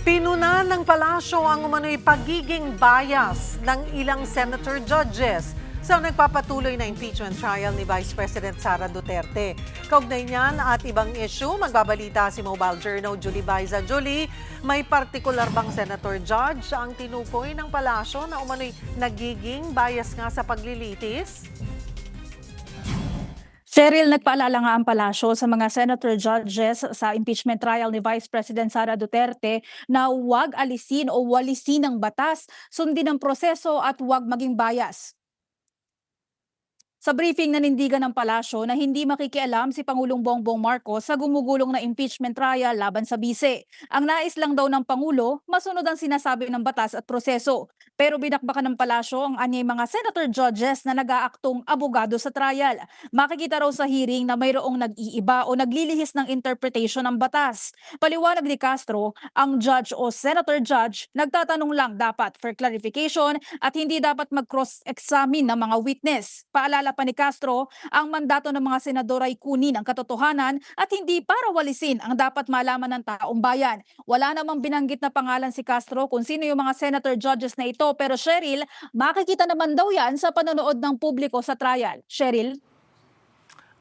Pinuna ng palasyo ang umano'y pagiging bias ng ilang senator judges sa nagpapatuloy na impeachment trial ni Vice President Sara Duterte. Kaugnay niyan at ibang issue, magbabalita si Mobile Journal Julie Baiza. Julie, may partikular bang senator judge ang tinukoy ng palasyo na umano'y nagiging bias nga sa paglilitis? Cheryl, nagpaalala nga ang palasyo sa mga senator judges sa impeachment trial ni Vice President Sara Duterte na huwag alisin o walisin ng batas, sundin ang proseso at huwag maging bias. Sa briefing, nanindigan ng palasyo na hindi makikialam si Pangulong Bongbong Marcos sa gumugulong na impeachment trial laban sa bise. Ang nais lang daw ng Pangulo, masunod ang sinasabi ng batas at proseso. Pero binakbakan ng palasyo ang anyay mga senator judges na nag-aaktong abogado sa trial. Makikita raw sa hearing na mayroong nag-iiba o naglilihis ng interpretation ng batas. Paliwanag ni Castro, ang judge o senator judge nagtatanong lang dapat for clarification at hindi dapat mag-cross-examine ng mga witness. Paalala pa ni Castro, ang mandato ng mga senador ay kunin ang katotohanan at hindi para walisin ang dapat malaman ng taong bayan. Wala namang binanggit na pangalan si Castro kung sino yung mga senator judges na ito, pero Cheryl, makikita naman daw yan sa panonood ng publiko sa trial. Cheryl?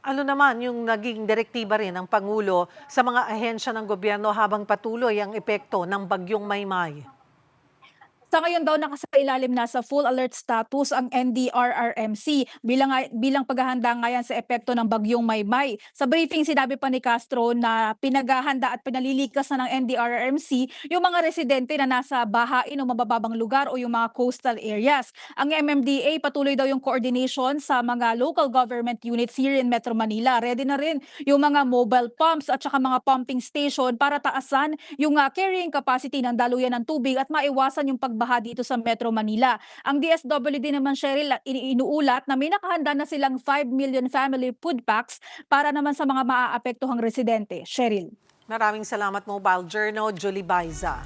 Ano naman yung naging direktiba rin ng Pangulo sa mga ahensya ng gobyerno habang patuloy ang epekto ng Bagyong Maymay? Sa ngayon daw nakasailalim na sa full alert status ang NDRRMC bilang paghahanda ngayon sa epekto ng Bagyong Maymay. Sa briefing, sinabi pa ni Castro na pinaghahanda at pinalilikas na ng NDRRMC yung mga residente na nasa bahain o mabababang lugar o yung mga coastal areas. Ang MMDA patuloy daw yung coordination sa mga local government units here in Metro Manila. Ready na rin yung mga mobile pumps at saka mga pumping station para taasan yung carrying capacity ng daluyan ng tubig at maiwasan yung pagbaha dito sa Metro Manila. Ang DSWD naman, Cheryl, inuulat na may nakahanda na silang 5 million family food packs para naman sa mga maaapektuhang residente. Cheryl. Maraming salamat, Mobile Journal Julie Baiza.